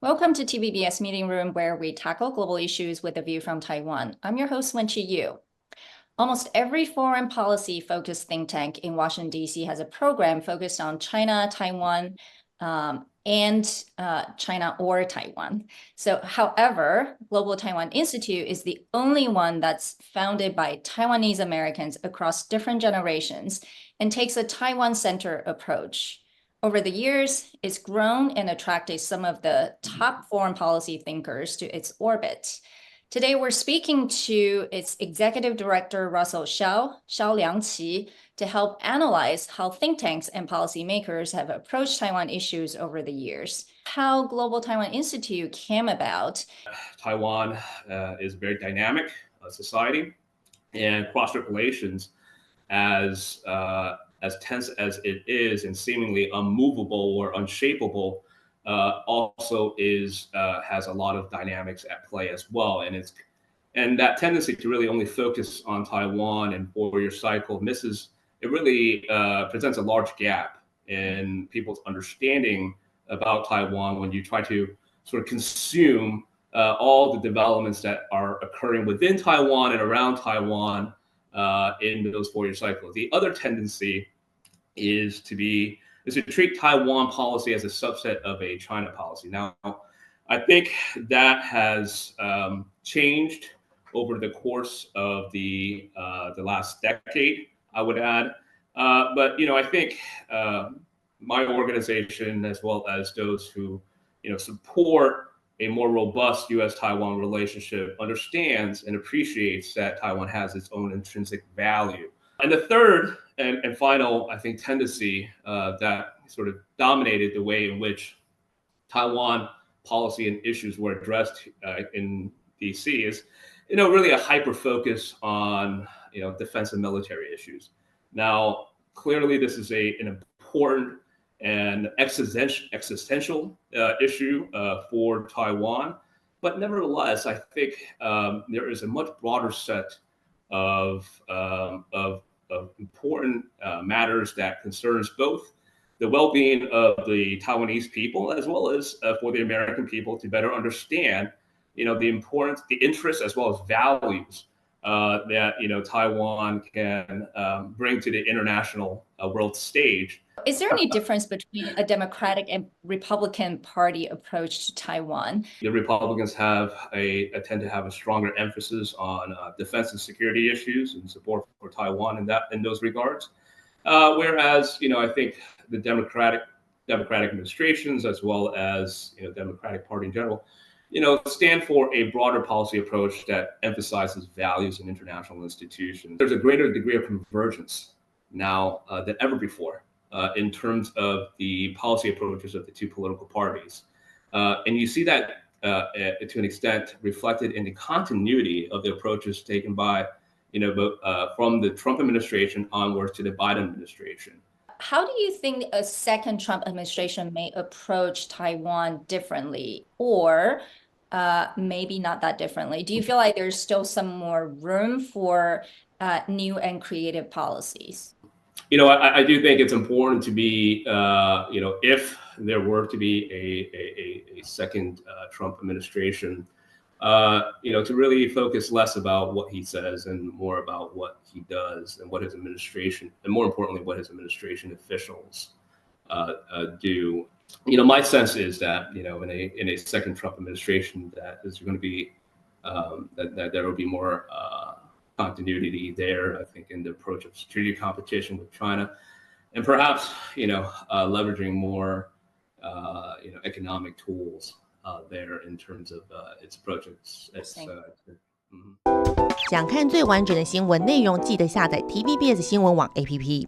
Welcome to TVBS Meeting Room, where we tackle global issues with a view from Taiwan. I'm your host, Wenqi Yu. Almost every foreign policy-focused think tank in Washington, D.C. has a program focused on China, Taiwan, and China or Taiwan. However, Global Taiwan Institute is the only one that's founded by Taiwanese Americans across different generations and takes a Taiwan-centered approach. Over the years, it's grown and attracted some of the top foreign policy thinkers to its orbit. Today, we're speaking to its executive director, Russell Xiao Liangqi, to help analyze how think tanks and policymakers have approached Taiwan issues over the years. How Global Taiwan Institute came about. Taiwan is a very dynamic society, and cross-strait relations, as tense as it is and seemingly unmovable or unshapable, also has a lot of dynamics at play as well. And that tendency to really only focus on Taiwan and four-year cycle really presents a large gap in people's understanding about Taiwan when you try to sort of consume all the developments that are occurring within Taiwan and around Taiwan in those four-year cycles. The other tendency is to treat Taiwan policy as a subset of a China policy. Now, I think that has changed over the course of the last decade, I would add. But I think my organization, as well as those who support a more robust U.S.-Taiwan relationship, understands and appreciates that Taiwan has its own intrinsic value. And the third and final, I think, tendency that sort of dominated the way in which Taiwan policy and issues were addressed in D.C. is, really a hyper focus on, defense and military issues. Now, clearly, this is an important and existential issue for Taiwan. But nevertheless, I think there is a much broader set of important matters that concerns both the well-being of the Taiwanese people as well as for the American people to better understand, the importance, the interests, as well as values that Taiwan can bring to the international world stage. Is there any difference between a Democratic and Republican Party approach to Taiwan? The Republicans tend to have a stronger emphasis on defense and security issues and support for Taiwan in those regards. Whereas, I think the Democratic administrations, as well as Democratic Party in general, stand for a broader policy approach that emphasizes values in international institutions. There's a greater degree of convergence now than ever before in terms of the policy approaches of the two political parties. And you see that to an extent reflected in the continuity of the approaches taken by, from the Trump administration onwards to the Biden administration. How do you think a second Trump administration may approach Taiwan differently, or maybe not that differently? Do you feel like there's still some more room for new and creative policies? I do think it's important to be, if there were to be a second Trump administration, to really focus less about what he says and more about what he does and what his administration, and more importantly, what his administration officials do. My sense is that, in a second Trump administration, that is going to be, that there will be more continuity there, I think, in the approach of strategic competition with China, and perhaps, leveraging more, economic tools there in terms of its approaches. 想看最完整的新闻内容，记得下载 TVBS 新闻网 APP。